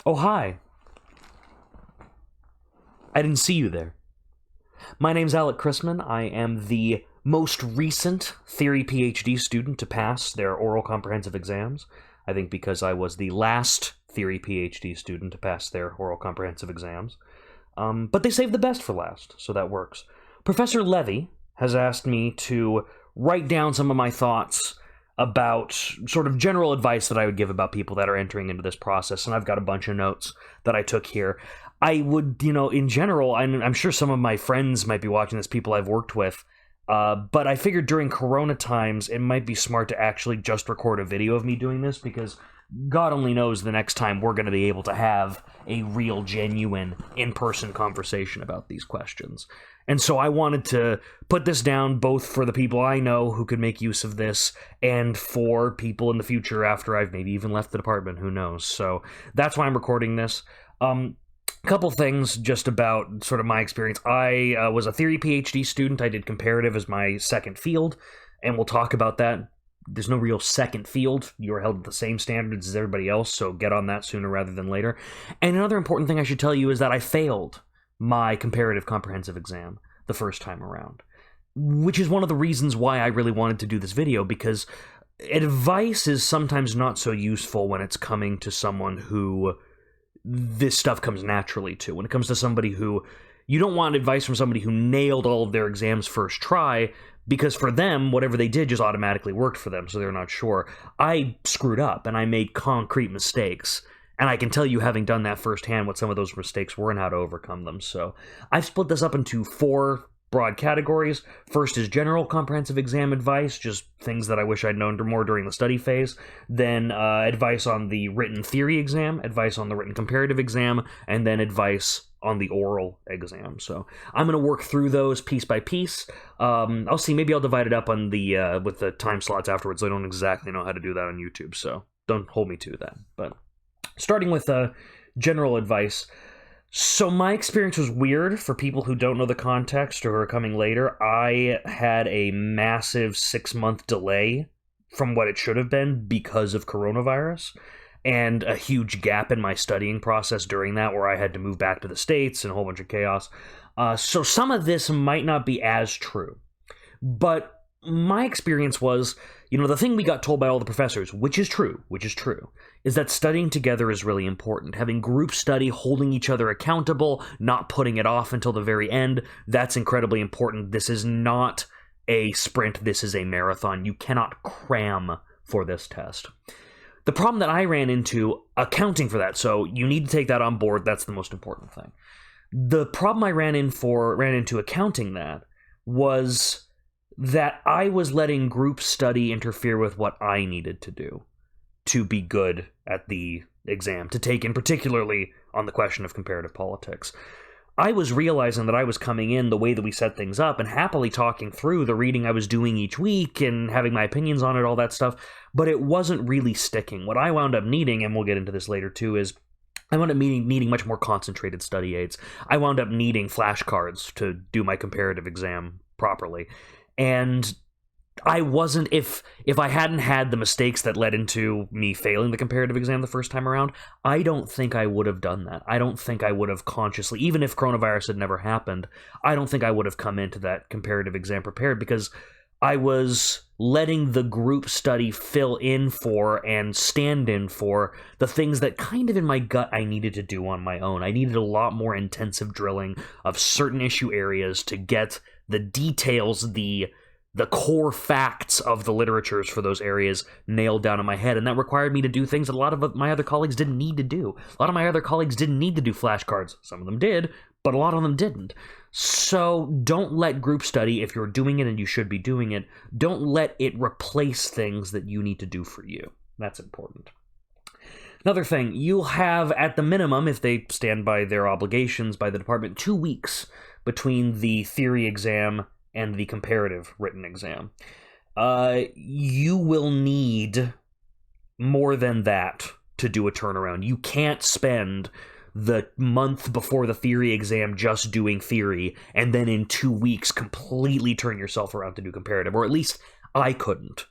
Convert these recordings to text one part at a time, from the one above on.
Oh, hi. I didn't see you there. My name's Alec Chrisman. I am the most recent theory PhD student to pass their oral comprehensive exams. I think because I was the last theory PhD student to pass their oral comprehensive exams. But they saved the best for last, so that works. Professor Levy has asked me to write down some of my thoughts about sort of general advice that I would give about people that are entering into this process, and I've got a bunch of notes that I took here. I would, in general, I'm sure some of my friends might be watching this, people I've worked with, but I figured during Corona times, it might be smart to actually just record a video of me doing this, because God only knows the next time we're going to be able to have a real, genuine, in-person conversation about these questions. And so I wanted to put this down both for the people I know who could make use of this and for people in the future after I've maybe even left the department, who knows. So that's why I'm recording this. A couple things just about sort of my experience. I was a theory PhD student. I did comparative as my second field, and we'll talk about that. There's no real second field. You're held to the same standards as everybody else, so get on that sooner rather than later. And another important thing I should tell you is that I failed my comparative comprehensive exam the first time around, which is one of the reasons why I really wanted to do this video, because advice is sometimes not so useful when it's coming to someone who this stuff comes naturally to. When it comes to somebody who, you don't want advice from somebody who nailed all of their exams first try, because for them, whatever they did just automatically worked for them, so they're not sure. I screwed up, and I made concrete mistakes, and I can tell you, having done that firsthand, what some of those mistakes were and how to overcome them. So I've split this up into 4 broad categories. First is general comprehensive exam advice, just things that I wish I'd known more during the study phase. Then advice on the written theory exam, advice on the written comparative exam, and then advice on the oral exam. So I'm going to work through those piece by piece. I'll see, maybe I'll divide it up on the with the time slots afterwards. I don't exactly know how to do that on YouTube, so don't hold me to that. But starting with general advice. So my experience was weird for people who don't know the context or who are coming later. I had a massive 6-month delay from what it should have been because of coronavirus, and a huge gap in my studying process during that, where I had to move back to the States and a whole bunch of chaos. So some of this might not be as true, but my experience was, the thing we got told by all the professors, which is true, is that studying together is really important. Having group study, holding each other accountable, not putting it off until the very end, that's incredibly important. This is not a sprint, this is a marathon. You cannot cram for this test. The problem that I ran into, accounting for that, so you need to take that on board, that's the most important thing. The problem I ran into accounting that was that I was letting group study interfere with what I needed to do to be good at the exam, to take in particularly on the question of comparative politics. I was realizing that I was coming in the way that we set things up and happily talking through the reading I was doing each week and having my opinions on it, all that stuff, but it wasn't really sticking. What I wound up needing, and we'll get into this later too, is I wound up needing much more concentrated study aids. I wound up needing flashcards to do my comparative exam properly. And I wasn't, if I hadn't had the mistakes that led into me failing the comparative exam the first time around, I don't think I would have done that. I don't think I would have consciously, even if coronavirus had never happened, I don't think I would have come into that comparative exam prepared, because I was letting the group study fill in for and stand in for the things that kind of in my gut I needed to do on my own. I needed a lot more intensive drilling of certain issue areas to get the details, the core facts of the literatures for those areas nailed down in my head, and that required me to do things that a lot of my other colleagues didn't need to do. A lot of my other colleagues didn't need to do flashcards. Some of them did, but a lot of them didn't. So don't let group study, if you're doing it and you should be doing it, don't let it replace things that you need to do for you. That's important. Another thing, you'll have, at the minimum, if they stand by their obligations by the department, 2 weeks between the theory exam and the comparative written exam. You will need more than that to do a turnaround. You can't spend the month before the theory exam just doing theory, and then in 2 weeks completely turn yourself around to do comparative, or at least I couldn't.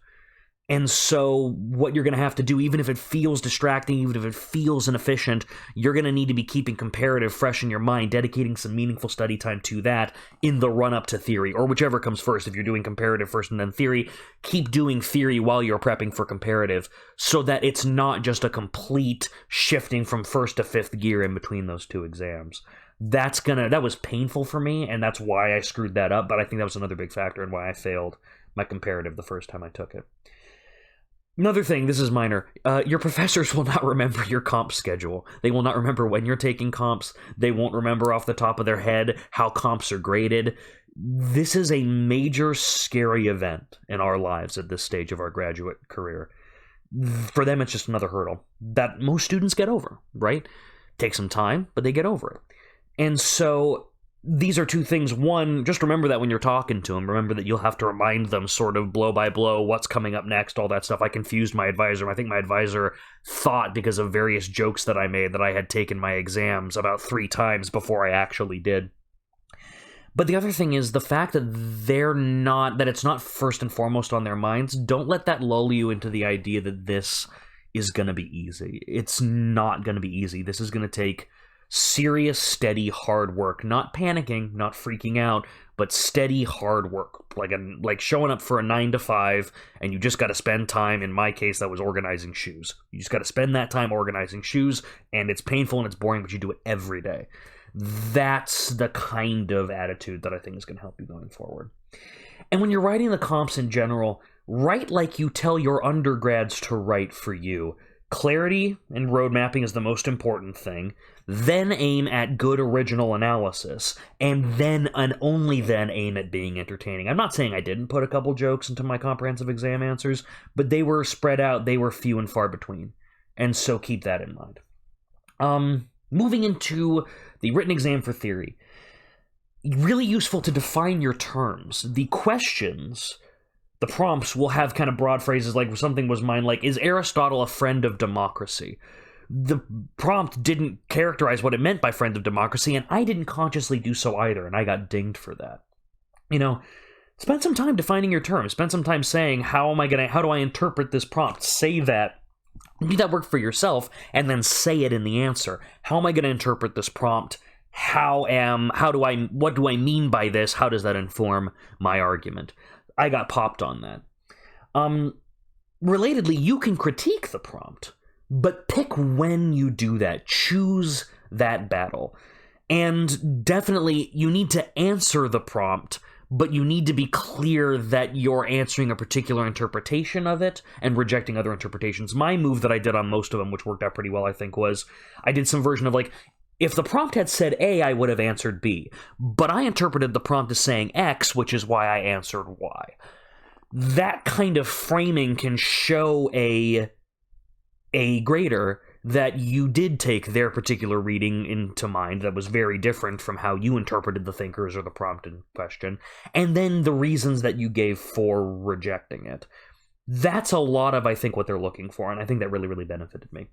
And so what you're going to have to do, even if it feels distracting, even if it feels inefficient, you're going to need to be keeping comparative fresh in your mind, dedicating some meaningful study time to that in the run-up to theory, or whichever comes first. If you're doing comparative first and then theory, keep doing theory while you're prepping for comparative, so that it's not just a complete shifting from first to fifth gear in between those two exams. That was painful for me, and that's why I screwed that up, but I think that was another big factor in why I failed my comparative the first time I took it. Another thing, this is minor, your professors will not remember your comp schedule. They will not remember when you're taking comps. They won't remember off the top of their head how comps are graded. This is a major, scary event in our lives at this stage of our graduate career. For them, it's just another hurdle that most students get over, right? Takes some time, but they get over it. And so these are two things. One, just remember that when you're talking to them, remember that you'll have to remind them sort of blow by blow what's coming up next, all that stuff. I confused my advisor. I think my advisor thought, because of various jokes that I made, that I had taken my exams about 3 times before I actually did. But the other thing is the fact that that it's not first and foremost on their minds. Don't let that lull you into the idea that this is going to be easy. It's not going to be easy. This is going to take serious, steady, hard work. Not panicking, not freaking out, but steady, hard work. Like showing up for a 9 to 5, and you just got to spend time. In my case, that was organizing shoes. You just got to spend that time organizing shoes, and it's painful and it's boring, but you do it every day. That's the kind of attitude that I think is going to help you going forward. And when you're writing the comps in general, write like you tell your undergrads to write for you. Clarity and road mapping is the most important thing. Then aim at good original analysis, and then and only then aim at being entertaining. I'm not saying I didn't put a couple jokes into my comprehensive exam answers, but they were spread out, they were few and far between, and so keep that in mind. Moving into the written exam for theory, really useful to define your terms. The questions, the prompts, will have kind of broad phrases, like something was mine like, is Aristotle a friend of democracy? The prompt didn't characterize what it meant by friend of democracy, and I didn't consciously do so either, and I got dinged for that. Spend some time defining your terms. Spend some time saying, how do I interpret this prompt? Say that. Do that work for yourself, and then say it in the answer. How am I going to interpret this prompt? What do I mean by this? How does that inform my argument? I got popped on that. Relatedly, you can critique the prompt, but pick when you do that. Choose that battle. And definitely, you need to answer the prompt, but you need to be clear that you're answering a particular interpretation of it and rejecting other interpretations. My move that I did on most of them, which worked out pretty well, I think, was I did some version of if the prompt had said A, I would have answered B, but I interpreted the prompt as saying X, which is why I answered Y. That kind of framing can show a grader that you did take their particular reading into mind that was very different from how you interpreted the thinkers or the prompt in question, and then the reasons that you gave for rejecting it. That's a lot of, I think, what they're looking for, and I think that really, really benefited me.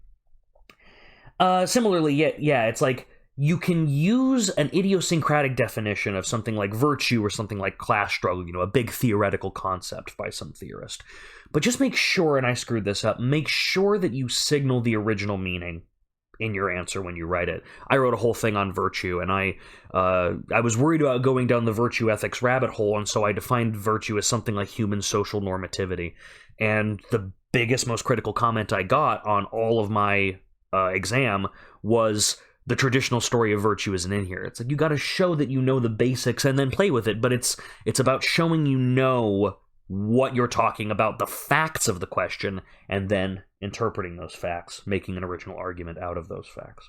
Similarly, it's like you can use an idiosyncratic definition of something like virtue or something like class struggle, a big theoretical concept by some theorist. But just make sure, and I screwed this up, make sure that you signal the original meaning in your answer when you write it. I wrote a whole thing on virtue, and I was worried about going down the virtue ethics rabbit hole, and so I defined virtue as something like human social normativity. And the biggest, most critical comment I got on all of my exam was, the traditional story of virtue isn't in here. It's like, you got to show that you know the basics and then play with it, but it's about showing what you're talking about, the facts of the question, and then interpreting those facts, making an original argument out of those facts.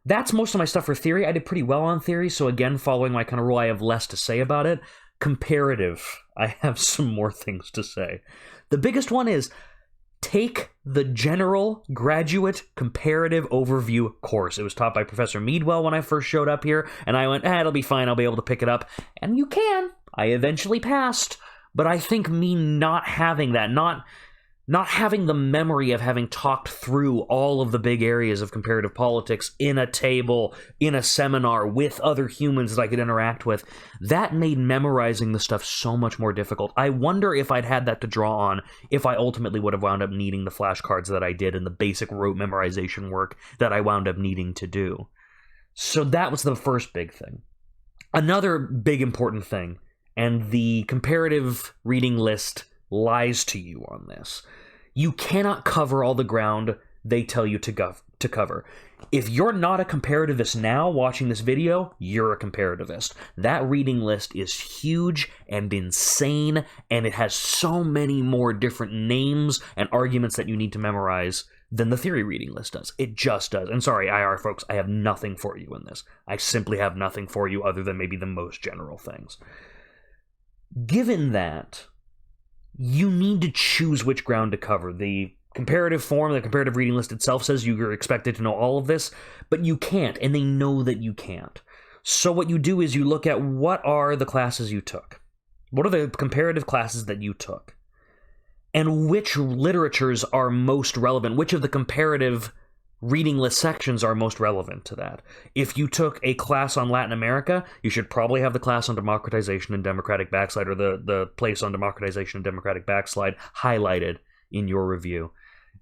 That's most of my stuff for theory. I did pretty well on theory, so again, following my kind of rule, I have less to say about it. Comparative, I have some more things to say. The biggest one is, take the general graduate comparative overview course. It was taught by Professor Meadwell when I first showed up here, and I went, it'll be fine, I'll be able to pick it up. And you can. I eventually passed, but I think me not having that, not not having the memory of having talked through all of the big areas of comparative politics in a table, in a seminar, with other humans that I could interact with, that made memorizing the stuff so much more difficult. I wonder if I'd had that to draw on, if I ultimately would have wound up needing the flashcards that I did and the basic rote memorization work that I wound up needing to do. So that was the first big thing. Another big important thing, and the comparative reading list lies to you on this. You cannot cover all the ground they tell you to cover. If you're not a comparativist now watching this video, you're a comparativist. That reading list is huge and insane, and it has so many more different names and arguments that you need to memorize than the theory reading list does. It just does. And sorry, IR folks, I have nothing for you in this. I simply have nothing for you other than maybe the most general things. Given that, you need to choose which ground to cover. The comparative form, the comparative reading list itself says you're expected to know all of this, but you can't, and they know that you can't. So what you do is you look at what are the classes you took. What are the comparative classes that you took? And which literatures are most relevant? Which of the comparative reading list sections are most relevant to that? If you took a class on Latin America, you should probably have the class on democratization and democratic backslide, or the place on democratization and democratic backslide highlighted in your review.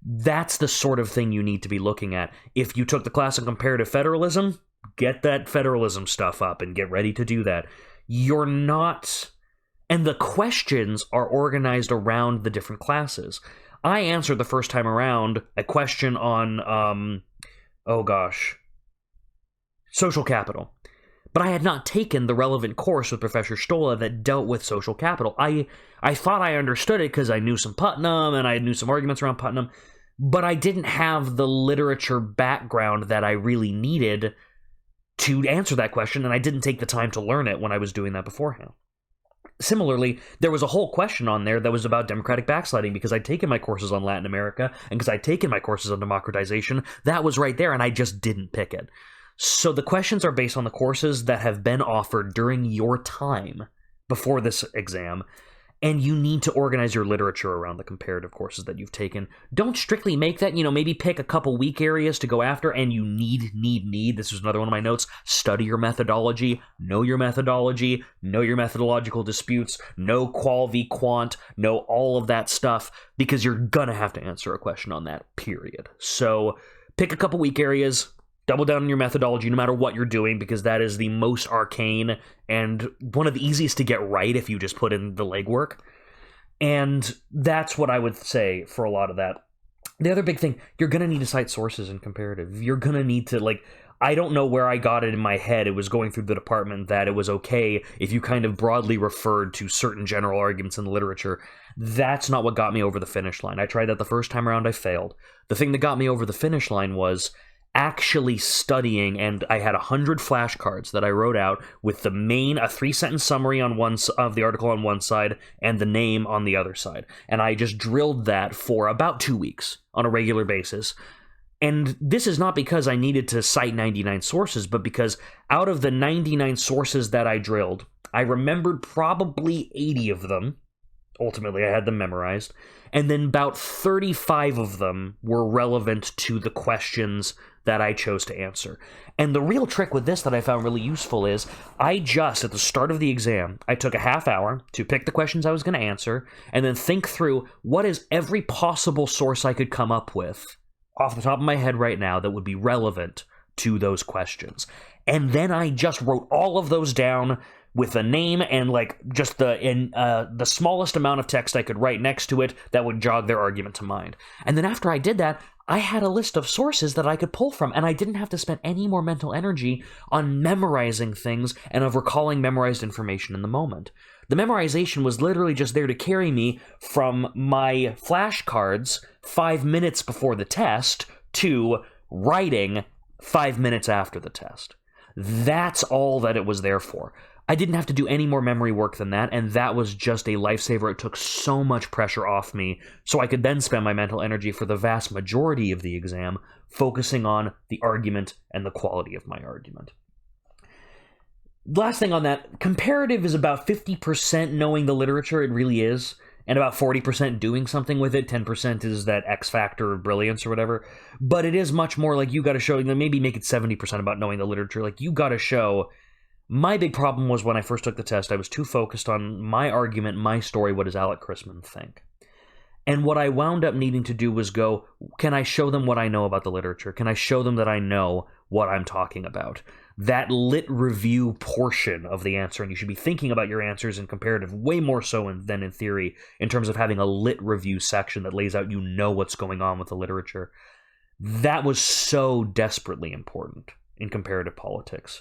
That's the sort of thing you need to be looking at. If you took the class on comparative federalism, get that federalism stuff up and get ready to do that. You're not... And the questions are organized around the different classes. I answered the first time around a question on, social capital. But I had not taken the relevant course with Professor Stola that dealt with social capital. I thought I understood it because I knew some Putnam and I knew some arguments around Putnam, but I didn't have the literature background that I really needed to answer that question, and I didn't take the time to learn it when I was doing that beforehand. Similarly, there was a whole question on there that was about democratic backsliding because I'd taken my courses on Latin America and because I'd taken my courses on democratization. That was right there, and I just didn't pick it. So the questions are based on the courses that have been offered during your time before this exam, and you need to organize your literature around the comparative courses that you've taken. Don't strictly make that, maybe pick a couple weak areas to go after, and you need, this is another one of my notes, study your methodology, know your methodological disputes, know qual v quant, know all of that stuff, because you're gonna have to answer a question on that, period. So pick a couple weak areas, double down on your methodology no matter what you're doing, because that is the most arcane and one of the easiest to get right if you just put in the legwork. And that's what I would say for a lot of that. The other big thing, you're going to need to cite sources in comparative. You're going to need to, I don't know where I got it in my head. It was going through the department that it was okay if you kind of broadly referred to certain general arguments in the literature. That's not what got me over the finish line. I tried that the first time around, I failed. The thing that got me over the finish line was actually studying, and I had 100 flashcards that I wrote out with a 3-sentence summary on one of the article on one side and the name on the other side. And I just drilled that for about 2 weeks on a regular basis. And this is not because I needed to cite 99 sources, but because out of the 99 sources that I drilled, I remembered probably 80 of them. Ultimately, I had them memorized. And then about 35 of them were relevant to the questions that I chose to answer. And the real trick with this that I found really useful is at the start of the exam, I took a half hour to pick the questions I was going to answer and then think through what is every possible source I could come up with off the top of my head right now that would be relevant to those questions. And then I just wrote all of those down with a name and just the smallest amount of text I could write next to it that would jog their argument to mind. And then after I did that, I had a list of sources that I could pull from, and I didn't have to spend any more mental energy on memorizing things and of recalling memorized information in the moment. The memorization was literally just there to carry me from my flashcards 5 minutes before the test to writing 5 minutes after the test. That's all that it was there for. I didn't have to do any more memory work than that, and that was just a lifesaver. It took so much pressure off me, so I could then spend my mental energy for the vast majority of the exam focusing on the argument and the quality of my argument. Last thing on that, comparative is about 50% knowing the literature. It really is. and about 40% doing something with it. 10% is that X factor of brilliance or whatever. But it is much more like you got to show, maybe make it 70% about knowing the literature. Like, you got to show. My big problem was when I first took the test, I was too focused on my argument, my story, what does Alec Christman think? And what I wound up needing to do was go, can I show them what I know about the literature? Can I show them that I know what I'm talking about? That lit review portion of the answer, and you should be thinking about your answers in comparative way more so than in theory, in terms of having a lit review section that lays out what's going on with the literature. That was so desperately important in comparative politics.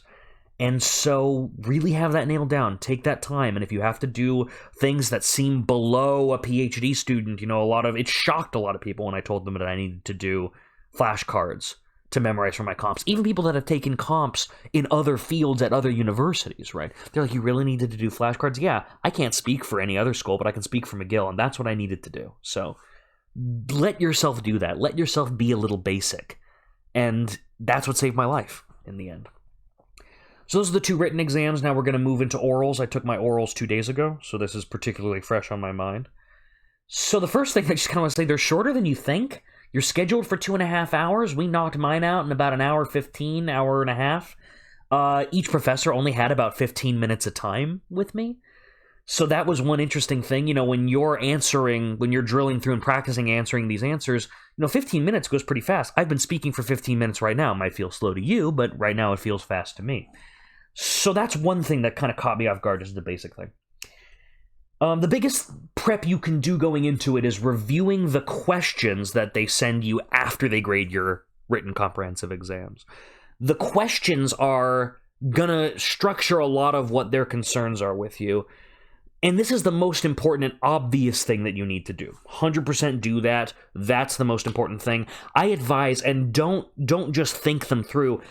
And so really have that nailed down. Take that time. And if you have to do things that seem below a PhD student, it shocked a lot of people when I told them that I needed to do flashcards to memorize for my comps. Even people that have taken comps in other fields at other universities, right? They're like, you really needed to do flashcards? Yeah, I can't speak for any other school, but I can speak for McGill, and that's what I needed to do. So let yourself do that. Let yourself be a little basic. And that's what saved my life in the end. So those are the 2 written exams. Now we're going to move into orals. I took my orals 2 days ago, so this is particularly fresh on my mind. So the first thing I just kind of want to say, they're shorter than you think. You're scheduled for 2.5 hours. We knocked mine out in about an hour 15, hour and a half. Each professor only had about 15 minutes of time with me. So that was one interesting thing. When you're drilling through and practicing answering these answers, 15 minutes goes pretty fast. I've been speaking for 15 minutes right now. It might feel slow to you, but right now it feels fast to me. So that's one thing that kind of caught me off guard, is the basic thing. The biggest prep you can do going into it is reviewing the questions that they send you after they grade your written comprehensive exams. The questions are going to structure a lot of what their concerns are with you. And this is the most important and obvious thing that you need to do. 100% do that. That's the most important thing. I advise, and don't just think them through,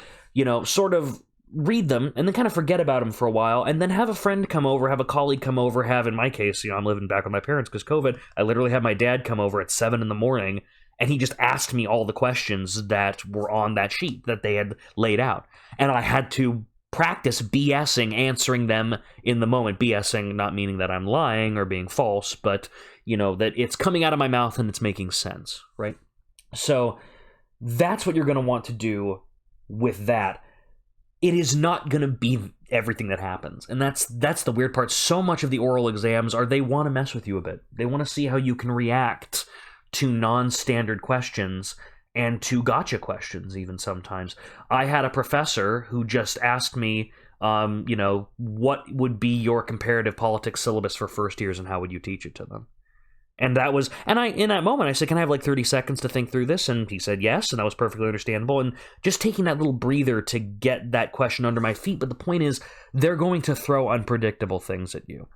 sort of read them and then kind of forget about them for a while, and then have a friend come over, have a colleague come over, in my case, I'm living back with my parents because COVID, I literally had my dad come over at 7 a.m, and he just asked me all the questions that were on that sheet that they had laid out. And I had to practice BSing, answering them in the moment. BSing not meaning that I'm lying or being false, but, that it's coming out of my mouth and it's making sense, right? So that's what you're going to want to do with that. It is not going to be everything that happens. And that's the weird part. So much of the oral exams they want to mess with you a bit. They want to see how you can react to non-standard questions and to gotcha questions even sometimes. I had a professor who just asked me, what would be your comparative politics syllabus for first years and how would you teach it to them? And in that moment, I said, can I have like 30 seconds to think through this? And he said yes, and that was perfectly understandable. And just taking that little breather to get that question under my feet. But the point is, they're going to throw unpredictable things at you.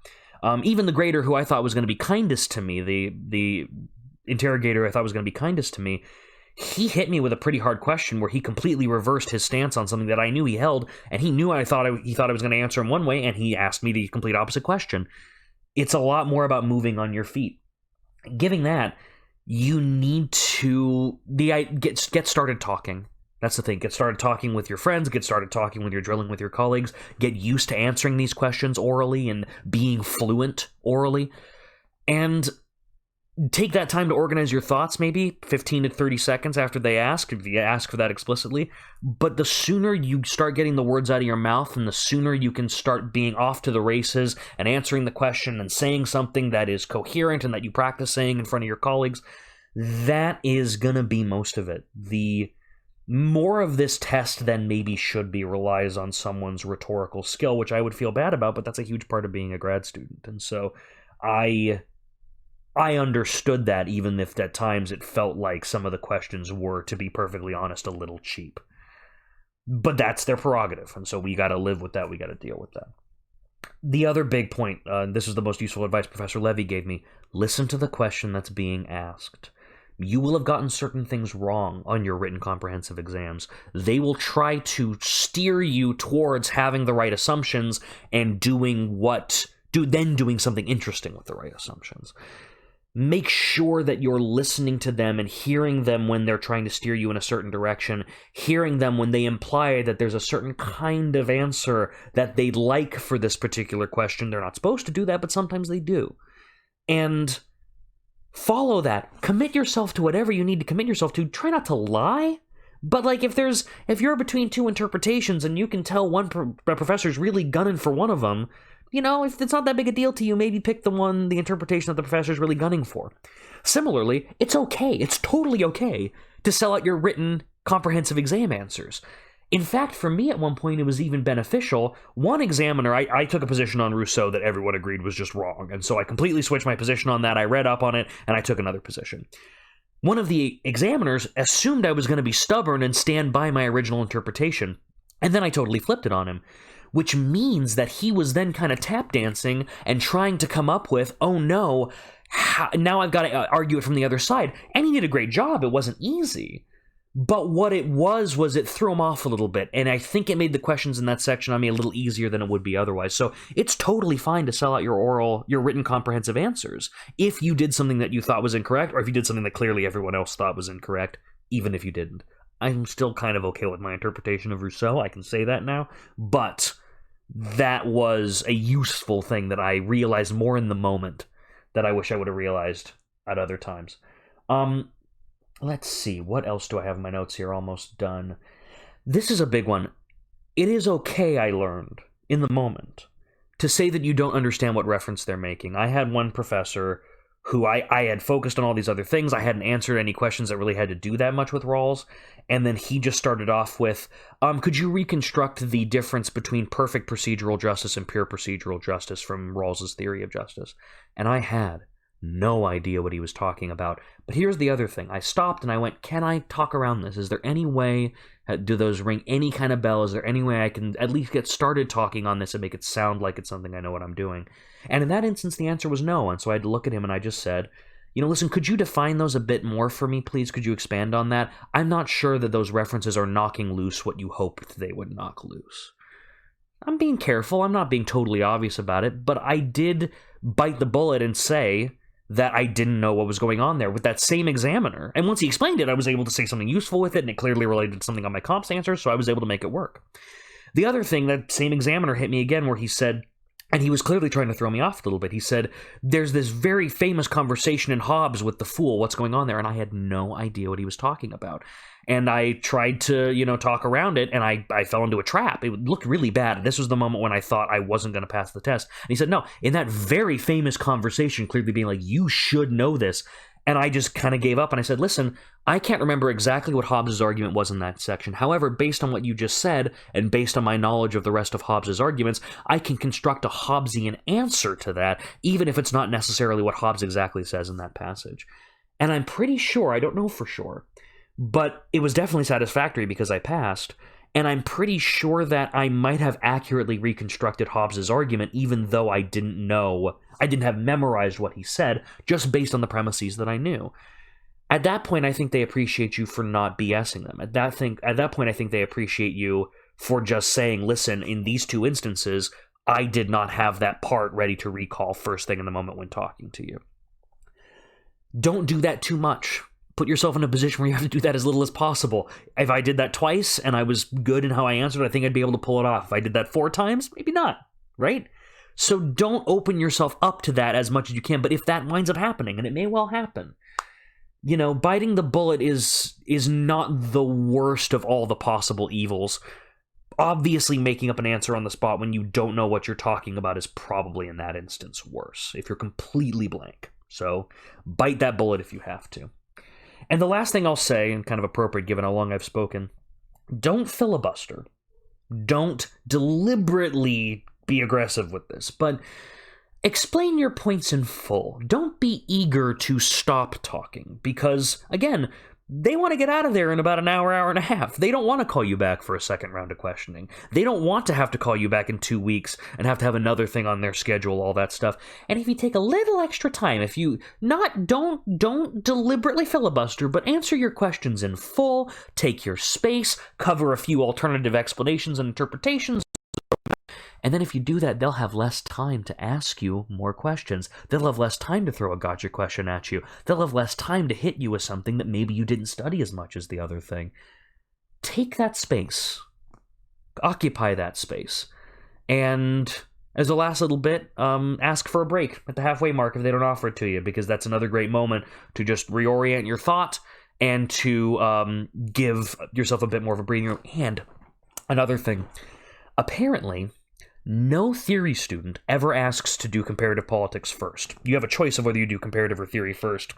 Even the grader who I thought was going to be kindest to me, the interrogator I thought was going to be kindest to me, he hit me with a pretty hard question where he completely reversed his stance on something that I knew he held, and he knew he thought I was going to answer him one way, and he asked me the complete opposite question. It's a lot more about moving on your feet. Giving that, you need to get started talking. That's the thing. Get started talking with your friends. Get started talking when you're drilling with your colleagues. Get used to answering these questions orally and being fluent orally. And take that time to organize your thoughts, maybe 15 to 30 seconds after they ask, if you ask for that explicitly. But the sooner you start getting the words out of your mouth, and the sooner you can start being off to the races and answering the question and saying something that is coherent and that you practice saying in front of your colleagues, that is going to be most of it. The more of this test than maybe should be relies on someone's rhetorical skill, which I would feel bad about, but that's a huge part of being a grad student. And so I understood that, even if at times it felt like some of the questions were, to be perfectly honest, a little cheap. But that's their prerogative, and so we got to live with that. We got to deal with that. The other big point, this is the most useful advice Professor Levy gave me: listen to the question that's being asked. You will have gotten certain things wrong on your written comprehensive exams. They will try to steer you towards having the right assumptions and doing something interesting with the right assumptions. Make sure that you're listening to them and hearing them when they're trying to steer you in a certain direction, hearing them when they imply that there's a certain kind of answer that they'd like for this particular question. They're not supposed to do that, but sometimes they do. And follow that. Commit yourself to whatever you need to commit yourself to. Try not to lie. But, like, if you're between two interpretations and you can tell one professor's really gunning for one of them, if it's not that big a deal to you, maybe pick the interpretation that the professor's really gunning for. Similarly, it's okay. It's totally okay to sell out your written comprehensive exam answers. In fact, for me at one point, it was even beneficial. One examiner, I took a position on Rousseau that everyone agreed was just wrong, and so I completely switched my position on that. I read up on it, and I took another position. One of the examiners assumed I was going to be stubborn and stand by my original interpretation, and then I totally flipped it on him, which means that he was then kind of tap dancing and trying to come up with, oh no, now I've got to argue it from the other side. And he did a great job. It wasn't easy. But what it was it threw him off a little bit, and I think it made the questions in that section on me a little easier than it would be otherwise. So it's totally fine to sell out your written comprehensive answers if you did something that you thought was incorrect, or if you did something that clearly everyone else thought was incorrect, even if you didn't. I'm still kind of okay with my interpretation of Rousseau, I can say that now, but that was a useful thing that I realized more in the moment that I wish I would have realized at other times. Let's see, what else do I have in my notes here? Almost done. This is a big one. It is okay, I learned, in the moment, to say that you don't understand what reference they're making. I had one professor who I had focused on all these other things. I hadn't answered any questions that really had to do that much with Rawls. And then he just started off with, could you reconstruct the difference between perfect procedural justice and pure procedural justice from Rawls's theory of justice? And I had no idea what he was talking about. But here's the other thing. I stopped and I went, can I talk around this? Is there any way, do those ring any kind of bell? Is there any way I can at least get started talking on this and make it sound like it's something I know what I'm doing? And in that instance, the answer was no. And so I had to look at him and I just said, listen, could you define those a bit more for me, please? Could you expand on that? I'm not sure that those references are knocking loose what you hoped they would knock loose. I'm being careful. I'm not being totally obvious about it, but I did bite the bullet and say that I didn't know what was going on there with that same examiner. And once he explained it, I was able to say something useful with it, and it clearly related to something on my comps answer, so I was able to make it work. The other thing, that same examiner hit me again where he said, and he was clearly trying to throw me off a little bit, he said, there's this very famous conversation in Hobbes with the fool, what's going on there? And I had no idea what he was talking about. And I tried to, talk around it, and I fell into a trap. It looked really bad. And this was the moment when I thought I wasn't going to pass the test. And he said, no, in that very famous conversation, clearly being like, you should know this. And I just kind of gave up, and I said, listen, I can't remember exactly what Hobbes' argument was in that section. However, based on what you just said, and based on my knowledge of the rest of Hobbes' arguments, I can construct a Hobbesian answer to that, even if it's not necessarily what Hobbes exactly says in that passage. And I'm pretty sure, I don't know for sure, but it was definitely satisfactory because I passed, and I'm pretty sure that I might have accurately reconstructed Hobbes' argument even though I didn't have memorized what he said, just based on the premises that I knew. At that point, I think they appreciate you for not BSing them. At that point, I think they appreciate you for just saying, listen, in these two instances, I did not have that part ready to recall first thing in the moment when talking to you. Don't do that too much. Put yourself in a position where you have to do that as little as possible. If I did that twice and I was good in how I answered, I think I'd be able to pull it off. If I did that 4 times, maybe not, right? So don't open yourself up to that as much as you can, but if that winds up happening, and it may well happen, biting the bullet is not the worst of all the possible evils. Obviously, making up an answer on the spot when you don't know what you're talking about is probably, in that instance, worse, if you're completely blank. So bite that bullet if you have to. And the last thing I'll say, and kind of appropriate given how long I've spoken, don't filibuster. Don't deliberately be aggressive with this, but explain your points in full. Don't be eager to stop talking, because, again, they want to get out of there in about an hour, hour and a half. They don't want to call you back for a second round of questioning. They don't want to have to call you back in 2 weeks and have to have another thing on their schedule, all that stuff. And if you take a little extra time, if you don't deliberately filibuster, but answer your questions in full, take your space, cover a few alternative explanations and interpretations, and then if you do that, they'll have less time to ask you more questions. They'll have less time to throw a gotcha question at you. They'll have less time to hit you with something that maybe you didn't study as much as the other thing. Take that space. Occupy that space. And as a last little bit, ask for a break at the halfway mark if they don't offer it to you, because that's another great moment to just reorient your thought and to give yourself a bit more of a breathing room. And another thing, apparently, no theory student ever asks to do comparative politics first. You have a choice of whether you do comparative or theory first.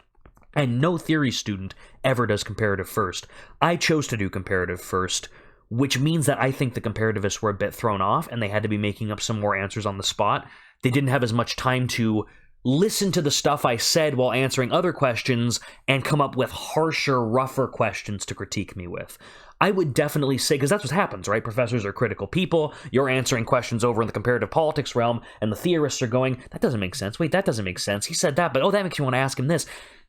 And no theory student ever does comparative first. I chose to do comparative first, which means that I think the comparativists were a bit thrown off, and they had to be making up some more answers on the spot. They didn't have as much time to listen to the stuff I said while answering other questions and come up with harsher, rougher questions to critique me with. I would definitely say, because that's what happens, right? Professors are critical people. You're answering questions over in the comparative politics realm, and the theorists are going, that doesn't make sense. Wait, that doesn't make sense. He said that, but that makes you want to ask him this.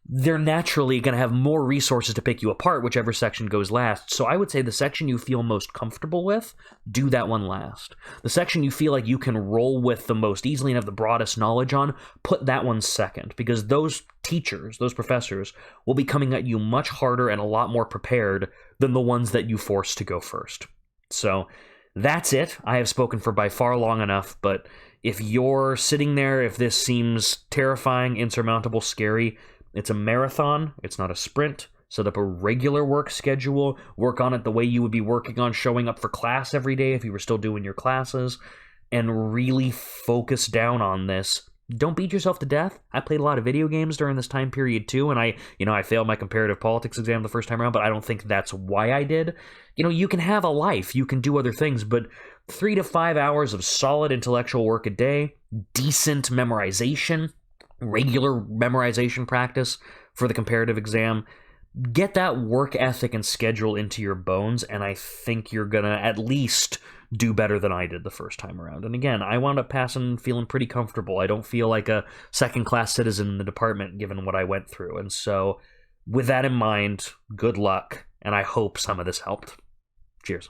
They're naturally going to have more resources to pick you apart, whichever section goes last. So I would say the section you feel most comfortable with, do that one last. The section you feel like you can roll with the most easily and have the broadest knowledge on, put that one second, because those teachers, those professors, will be coming at you much harder and a lot more prepared than the ones that you forced to go first. So that's it. I have spoken for by far long enough, but if you're sitting there, if this seems terrifying, insurmountable, scary, it's a marathon, it's not a sprint. Set up a regular work schedule, work on it the way you would be working on showing up for class every day if you were still doing your classes, and really focus down on this. Don't beat yourself to death. I played a lot of video games during this time period too, and I failed my comparative politics exam the first time around, but I don't think that's why I did. You can have a life, you can do other things, but 3 to 5 hours of solid intellectual work a day, decent memorization, regular memorization practice for the comparative exam, get that work ethic and schedule into your bones, and I think you're gonna at least do better than I did the first time around. And again, I wound up passing feeling pretty comfortable. I don't feel like a second-class citizen in the department given what I went through. And so with that in mind, good luck, and I hope some of this helped. Cheers.